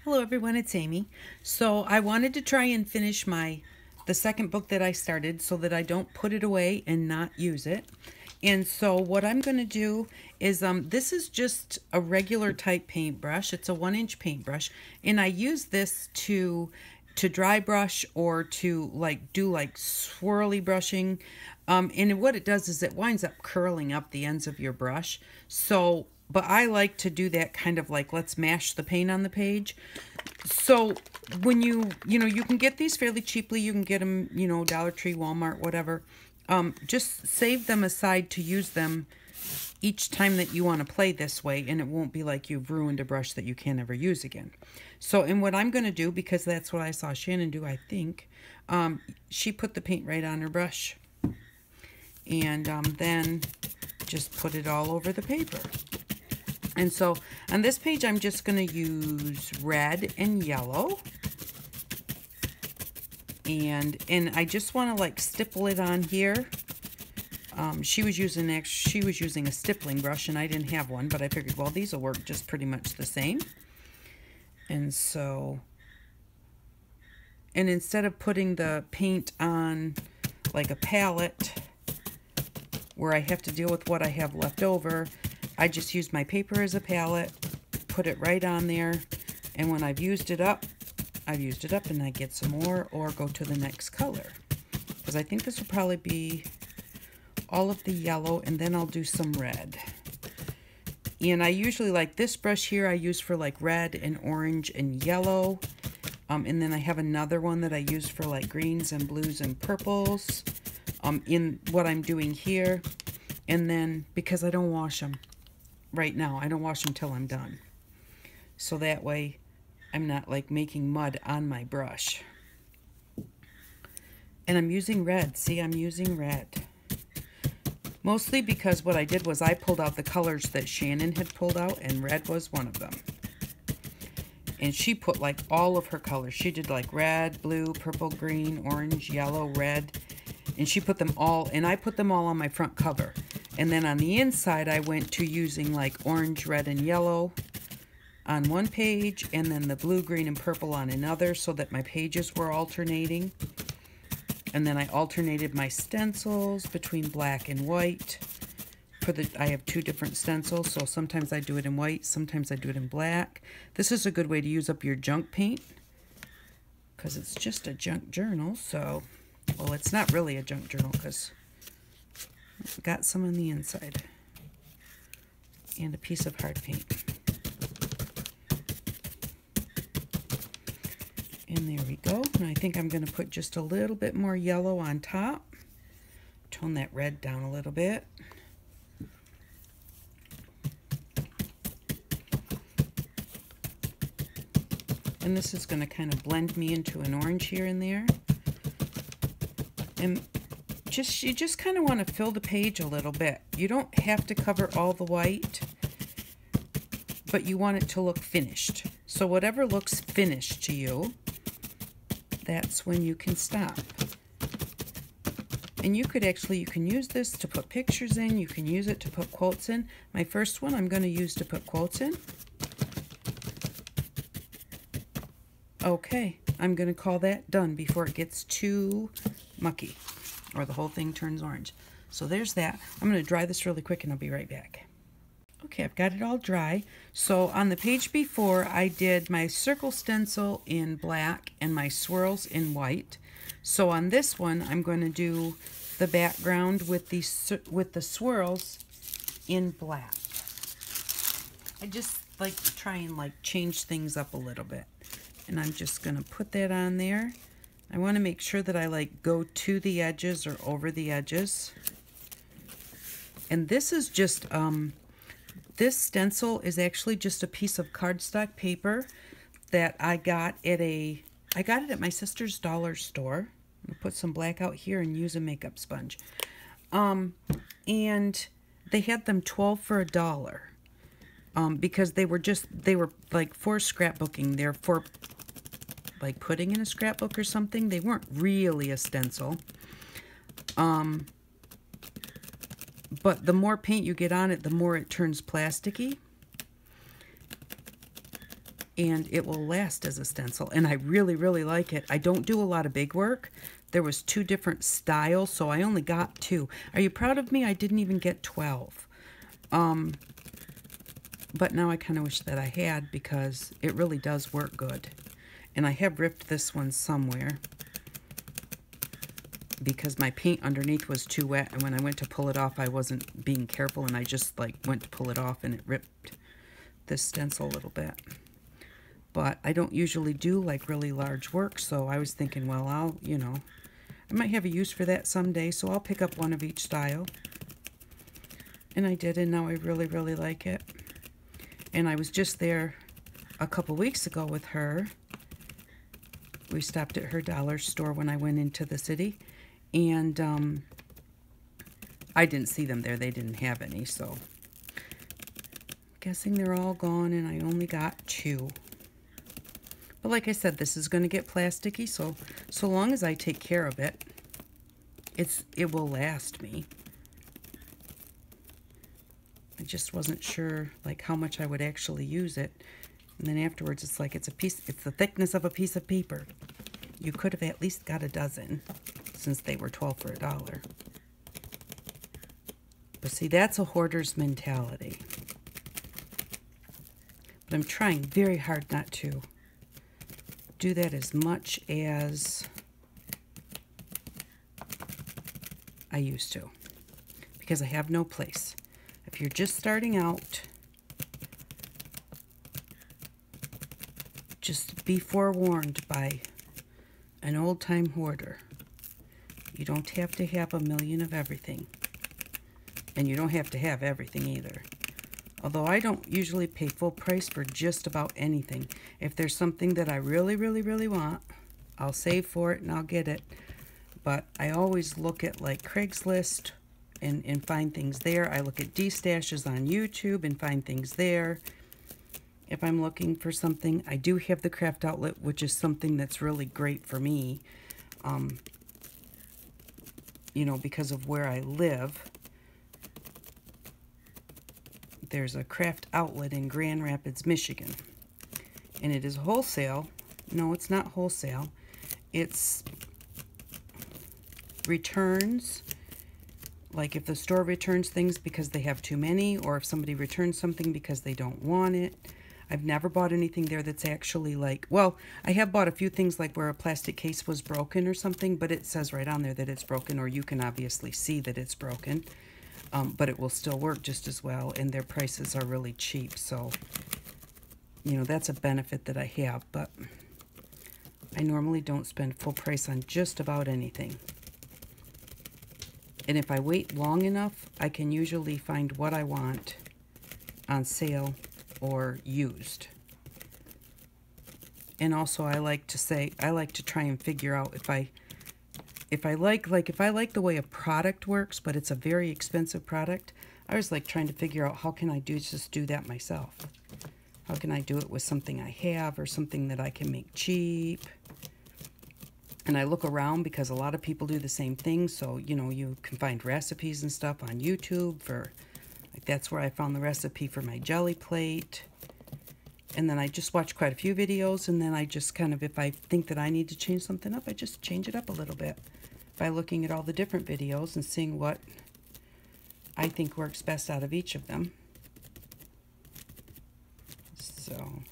Hello everyone, it's Amy. So I wanted to try and finish the second book that I started so that I don't put it away and not use it. And so what I'm going to do is this is just a regular type paintbrush. It's a 1-inch paintbrush, and I use this to dry brush or to do swirly brushing. And what it does is it winds up curling up the ends of your brush. So but I like to do that kind of like, let's mash the paint on the page. So when you can get these fairly cheaply. You can get them, Dollar Tree, Walmart, whatever. Just save them aside to use them each time that you want to play this way, and it won't be like you've ruined a brush that you can't ever use again. So, and what I'm going to do, because that's what I saw Shannon do, I think, she put the paint right on her brush, and then just put it all over the paper. And so on this page, I'm just going to use red and yellow. And I just want to like stipple it on here. She was using a stippling brush, and I didn't have one, but I figured, well, these will work just pretty much the same. And so, and instead of putting the paint on like a palette where I have to deal with what I have left over, I just use my paper as a palette, put it right on there, and when I've used it up, and I get some more or go to the next color. Because I think this will probably be all of the yellow, and then I'll do some red. And I usually, like this brush here, I use for like red and orange and yellow. And then I have another one that I use for like greens and blues and purples in what I'm doing here. And then, because I don't wash them right now, I don't wash them till I'm done. So that way I'm not like making mud on my brush. And I'm using red. See, I'm using red. Mostly because what I did was I pulled out the colors that Shannon had pulled out, and red was one of them. And she put like all of her colors. She did like red, blue, purple, green, orange, yellow, red. And she put them all, and I put them all on my front cover. And then on the inside, I went to using like orange, red, and yellow on one page, and then the blue, green, and purple on another, so that my pages were alternating. And then I alternated my stencils between black and white. I have two different stencils, so sometimes I do it in white, sometimes I do it in black. This is a good way to use up your junk paint, because it's just a junk journal. So, well, it's not really a junk journal because I've got some on the inside and a piece of hard paint. And there we go. And I think I'm going to put just a little bit more yellow on top. Tone that red down a little bit. And this is going to kind of blend me into an orange here and there. And you just kind of want to fill the page a little bit. You don't have to cover all the white, but you want it to look finished. So whatever looks finished to you, that's when you can stop. And you can use this to put pictures in. You can use it to put quotes in. My first one I'm going to use to put quotes in. Okay, I'm going to call that done before it gets too mucky or the whole thing turns orange. So there's that. I'm going to dry this really quick and I'll be right back. Okay, I've got it all dry. So on the page before, I did my circle stencil in black and my swirls in white. So on this one, I'm going to do the background with the swirls in black. I just like to try and like change things up a little bit. And I'm just going to put that on there. I want to make sure that I like go to the edges or over the edges. And this is just this stencil is actually just a piece of cardstock paper that I got it at my sister's dollar store. I'm gonna put some black out here and use a makeup sponge. And they had them 12 for $1. Because they were like for scrapbooking. They're for like putting in a scrapbook or something. They weren't really a stencil. But the more paint you get on it, the more it turns plasticky. and it will last as a stencil, and I really, really like it. I don't do a lot of big work. There was 2 different styles, so I only got 2. Are you proud of me? I didn't even get 12. But now I kind of wish that I had, because it really does work good. And I have ripped this one somewhere because my paint underneath was too wet, and when I went to pull it off, I wasn't being careful, and I just like went to pull it off, and it ripped this stencil a little bit. But I don't usually do like really large work, so I was thinking, well, I'll, you know, I might have a use for that someday, so I'll pick up one of each style. And I did, and now I really, really like it. And I was just there a couple weeks ago with her. We stopped at her dollar store when I went into the city, and I didn't see them there. They didn't have any, so guessing they're all gone, and I only got 2. But like I said, this is going to get plasticky, so long as I take care of it, it will last me. I just wasn't sure like how much I would actually use it. And then afterwards, it's like it's the thickness of a piece of paper. You could have at least got a dozen, since they were 12 for $1. But see, that's a hoarder's mentality. But I'm trying very hard not to do that as much as I used to, because I have no place. If you're just starting out, just be forewarned by an old-time hoarder. You don't have to have a million of everything. And you don't have to have everything either. Although I don't usually pay full price for just about anything. If there's something that I really, really, really want, I'll save for it and I'll get it. But I always look at like Craigslist and find things there. I look at D-stashes on YouTube and find things there. If I'm looking for something, I do have the Craft Outlet, which is something that's really great for me. You know, because of where I live. There's a Craft Outlet in Grand Rapids, Michigan. And it is wholesale. No, it's not wholesale. It's returns. Like if the store returns things because they have too many, or if somebody returns something because they don't want it. I've never bought anything there that's actually like, well, I have bought a few things like where a plastic case was broken or something, but it says right on there that it's broken, or you can obviously see that it's broken. But it will still work just as well, and their prices are really cheap. So, you know, that's a benefit that I have, but I normally don't spend full price on just about anything. And if I wait long enough, I can usually find what I want on sale or used. And also I like to try and figure out if I like the way a product works, but it's a very expensive product, I was like trying to figure out how can I just do that myself. How can I do it with something I have or something that I can make cheap? And I look around because a lot of people do the same thing. So, you know, you can find recipes and stuff on YouTube for, like that's where I found the recipe for my jelly plate. And then I just watch quite a few videos, and then I just kind of, if I think that I need to change something up, I just change it up a little bit by looking at all the different videos and seeing what I think works best out of each of them. So,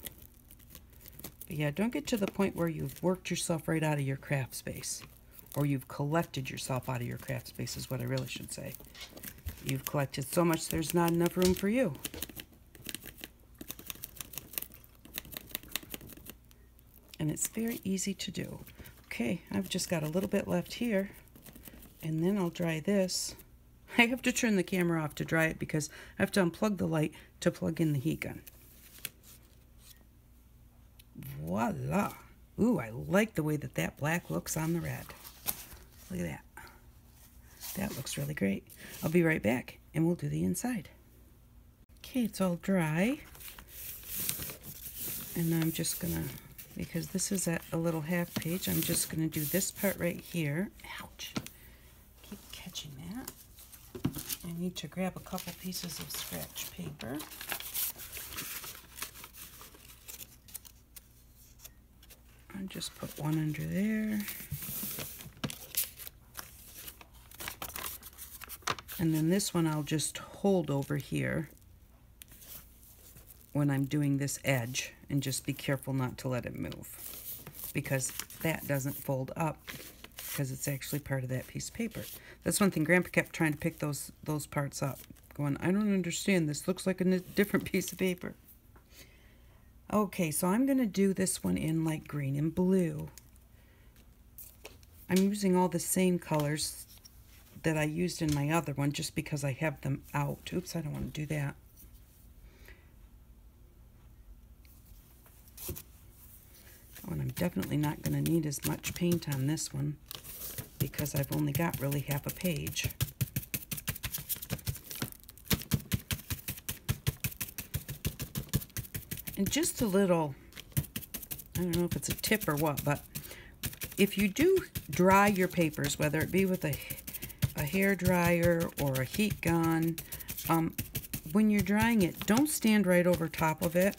but yeah, don't get to the point where you've worked yourself right out of your craft space, or you've collected yourself out of your craft space is what I really should say. You've collected so much there's not enough room for you. And it's very easy to do. Okay, I've just got a little bit left here, and then I'll dry this. I have to turn the camera off to dry it because I have to unplug the light to plug in the heat gun. Voila! Ooh, I like the way that that black looks on the red. Look at that. That looks really great. I'll be right back, and we'll do the inside. Okay, it's all dry. And I'm just gonna, because this is at a little half page, I'm just going to do this part right here. Ouch. Keep catching that. I need to grab a couple pieces of scratch paper. I'll just put one under there. And then this one I'll just hold over here when I'm doing this edge, and just be careful not to let it move, because that doesn't fold up because it's actually part of that piece of paper. That's one thing. Grandpa kept trying to pick those parts up, going, I don't understand, this looks like a different piece of paper. Okay, so I'm going to do this one in light green and blue. I'm using all the same colors that I used in my other one just because I have them out. Oops, I don't want to do that. Oh, and I'm definitely not going to need as much paint on this one because I've only got really half a page. And just a little, I don't know if it's a tip or what, but if you do dry your papers, whether it be with a hair dryer or a heat gun, when you're drying it, don't stand right over top of it.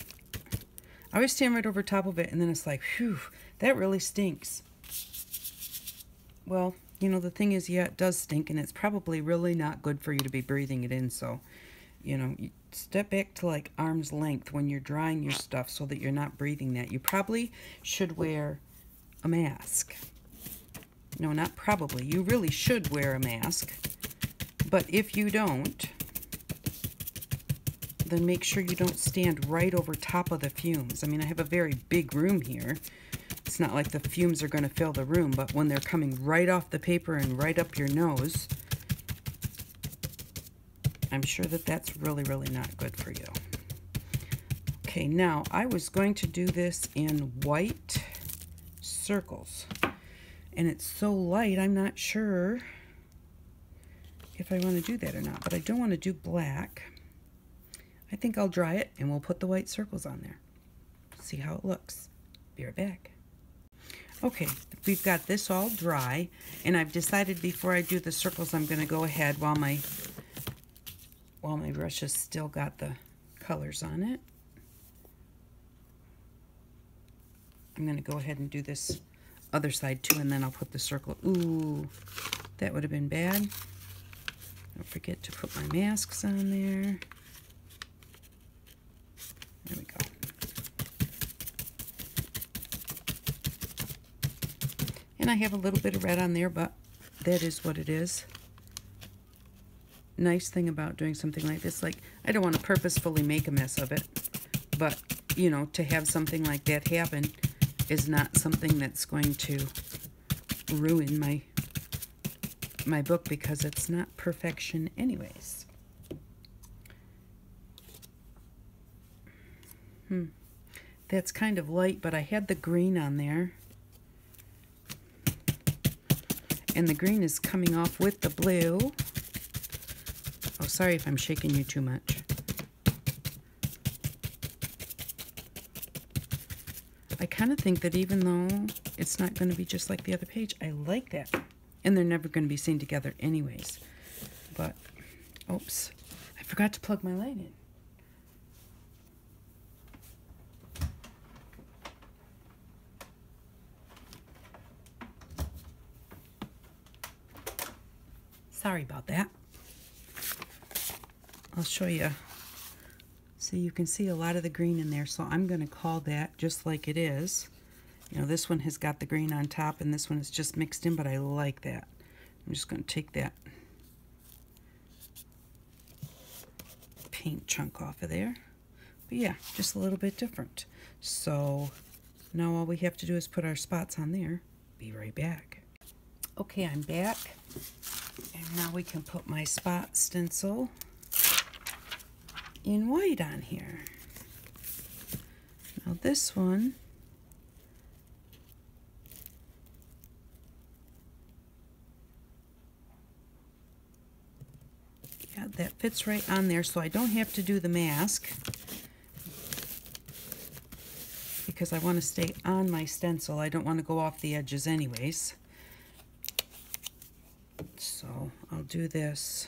I always stand right over top of it, and then it's like, whew, that really stinks. Well, you know, the thing is, yeah, it does stink, and it's probably really not good for you to be breathing it in, so, you know, you step back to like arm's length when you're drying your stuff so that you're not breathing that. You probably should wear a mask. No, not probably. You really should wear a mask. But if you don't, then make sure you don't stand right over top of the fumes. I mean, I have a very big room here. It's not like the fumes are going to fill the room, but when they're coming right off the paper and right up your nose, I'm sure that that's really, really not good for you. Okay, now I was going to do this in white circles, and it's so light I'm not sure if I want to do that or not, but I don't want to do black. I think I'll dry it and we'll put the white circles on there. See how it looks. Be right back. Okay, we've got this all dry, and I've decided before I do the circles I'm going to go ahead while my brush has still got the colors on it. I'm going to go ahead and do this other side too, and then I'll put the circle. Ooh, that would have been bad. Don't forget to put my masks on there. There we go. And I have a little bit of red on there, but that is what it is. Nice thing about doing something like this, like, I don't want to purposefully make a mess of it, but, you know, to have something like that happen is not something that's going to ruin my book, because it's not perfection anyways. That's kind of light, but I had the green on there. And the green is coming off with the blue. Oh, sorry if I'm shaking you too much. I kind of think that even though it's not going to be just like the other page, I like that. And they're never going to be seen together anyways. But, oops, I forgot to plug my light in. Sorry about that. I'll show you. See, you can see a lot of the green in there, so I'm going to call that just like it is. You know, this one has got the green on top, and this one is just mixed in, but I like that. I'm just going to take that paint chunk off of there. But yeah, just a little bit different. So now all we have to do is put our spots on there. Be right back. Okay, I'm back. And now we can put my spot stencil in white on here. Now this one, yeah, that fits right on there, so I don't have to do the mask because I want to stay on my stencil. I don't want to go off the edges anyways. So I'll do this,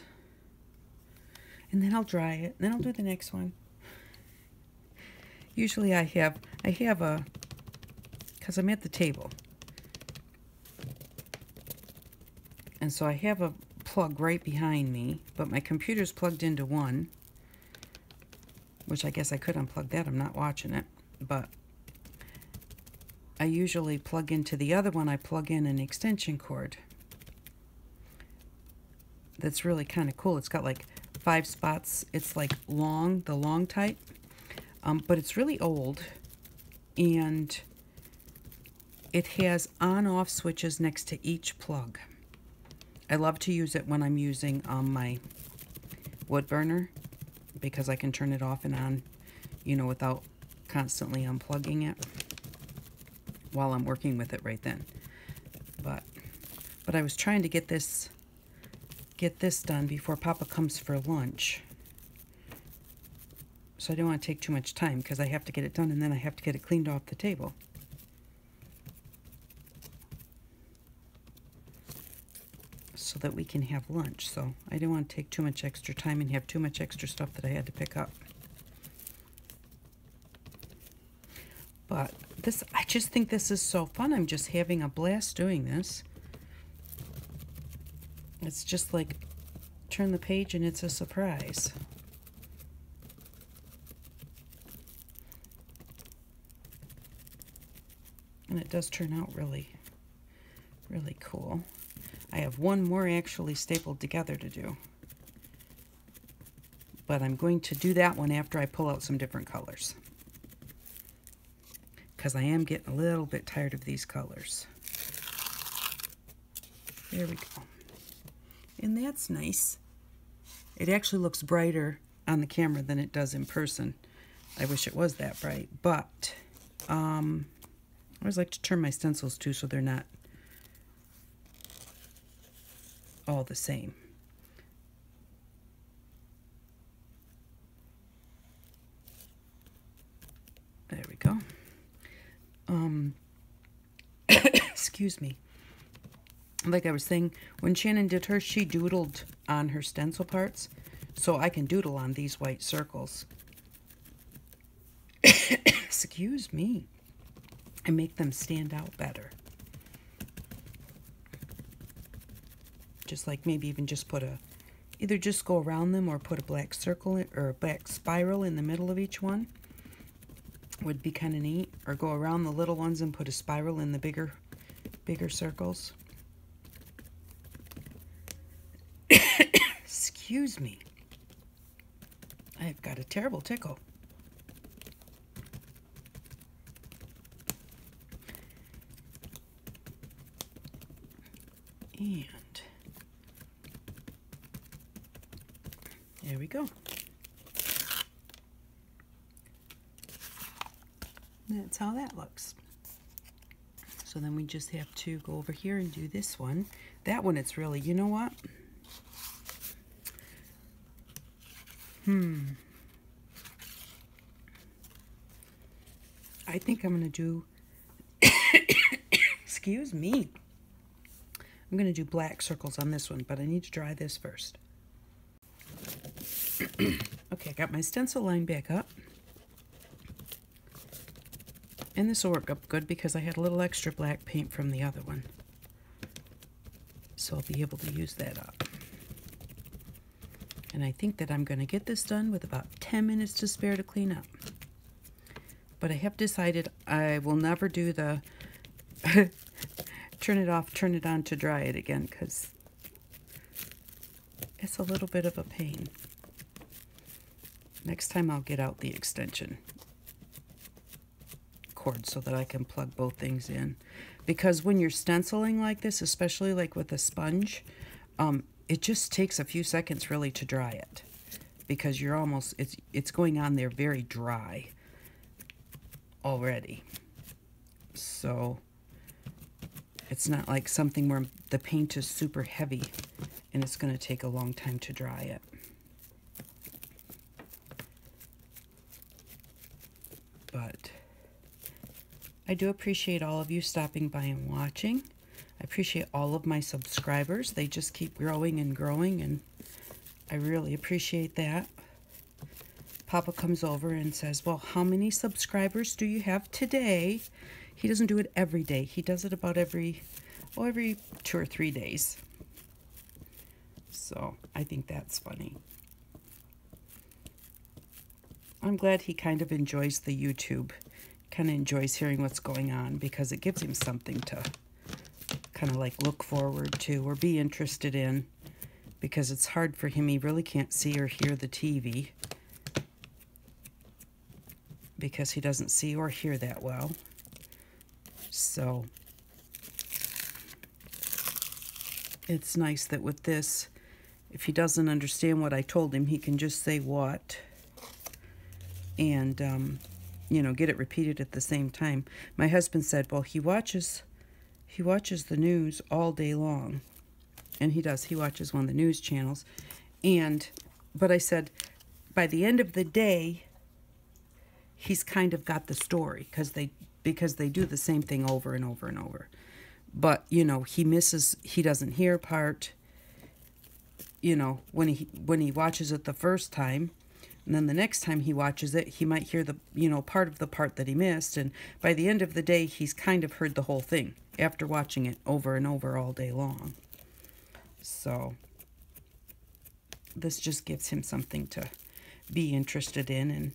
and then I'll dry it, and then I'll do the next one. Usually I have a because I'm at the table. And so I have a plug right behind me, but my computer's plugged into one, which I guess I could unplug that. I'm not watching it, but I usually plug into the other one. I plug in an extension cord. That's really kind of cool. It's got like 5 spots. It's like long, the long type, but it's really old, and it has on-off switches next to each plug. I love to use it when I'm using my wood burner, because I can turn it off and on, you know, without constantly unplugging it while I'm working with it right then. But I was trying to get this done before Papa comes for lunch. So I don't want to take too much time, because I have to get it done and then I have to get it cleaned off the table. So that we can have lunch. So I don't want to take too much extra time and have too much extra stuff that I had to pick up. But this, I just think this is so fun. I'm just having a blast doing this. It's just like turn the page and it's a surprise. And it does turn out really, really cool. I have one more actually stapled together to do. But I'm going to do that one after I pull out some different colors, because I am getting a little bit tired of these colors. There we go. And that's nice. It actually looks brighter on the camera than it does in person. I wish it was that bright, but I always like to turn my stencils too so they're not all the same. There we go. Excuse me. Like I was saying, when Shannon did hers, she doodled on her stencil parts, so I can doodle on these white circles. Excuse me. And make them stand out better. Just like maybe even just put either just go around them or put a black circle or a black spiral in the middle of each one. Would be kind of neat. Or go around the little ones and put a spiral in the bigger circles. Excuse me. I've got a terrible tickle. And there we go. That's how that looks. So then we just have to go over here and do this one. That one, it's really, you know what? I think I'm going to do, excuse me. I'm going to do black circles on this one, but I need to dry this first. Okay, I got my stencil line back up. And this will work up good because I had a little extra black paint from the other one. So I'll be able to use that up. And I think that I'm going to get this done with about 10 minutes to spare to clean up. But I have decided I will never do the turn it off, turn it on to dry it again, because it's a little bit of a pain. Next time I'll get out the extension cord so that I can plug both things in. Because when you're stenciling like this, especially like with a sponge, it just takes a few seconds really to dry it. Because you're almost, it's going on there very dry already. So it's not like something where the paint is super heavy and it's going to take a long time to dry it. But I do appreciate all of you stopping by and watching. I appreciate all of my subscribers. They just keep growing and growing, and I really appreciate that. Papa comes over and says, well, how many subscribers do you have today? He doesn't do it every day. He does it about every 2 or 3 days. So I think that's funny. I'm glad he kind of enjoys the YouTube, kind of enjoys hearing what's going on, because it gives him something to kind of like look forward to or be interested in, because it's hard for him. He really can't see or hear the TV because he doesn't see or hear that well. So it's nice that with this, if he doesn't understand what I told him, he can just say what, and you know, get it repeated at the same time. My husband said, well, he watches the news all day long. And he does. He watches one of the news channels. But I said, by the end of the day, he's kind of got the story, because they do the same thing over and over and over. But, you know, he doesn't hear part, you know, when he watches it the first time. And then the next time he watches it, he might hear the, you know, part of the part that he missed. And by the end of the day, he's kind of heard the whole thing after watching it over and over all day long. So this just gives him something to be interested in. And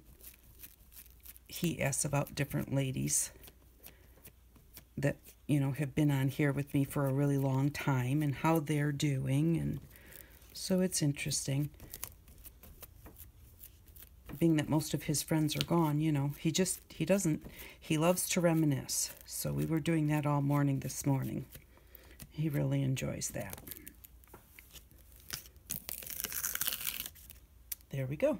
he asks about different ladies that, you know, have been on here with me for a really long time and how they're doing. And so it's interesting. Being that most of his friends are gone, you know, he loves to reminisce. So we were doing that all morning this morning. He really enjoys that. There we go.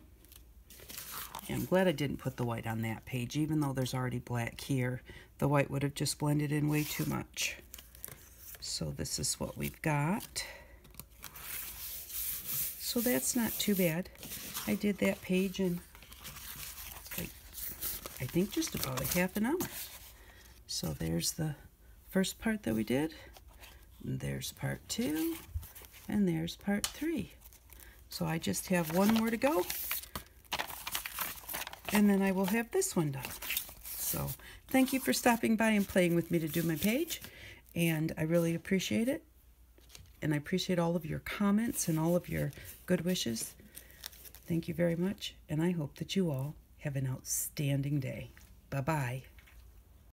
And I'm glad I didn't put the white on that page, even though there's already black here. The white would have just blended in way too much. So this is what we've got. So that's not too bad. I did that page in, like, I think just about a half an hour. So there's the first part that we did. And there's part 2. And there's part 3. So I just have one more to go. And then I will have this one done. So thank you for stopping by and playing with me to do my page. And I really appreciate it. And I appreciate all of your comments and all of your good wishes. Thank you very much, and I hope that you all have an outstanding day. Bye-bye.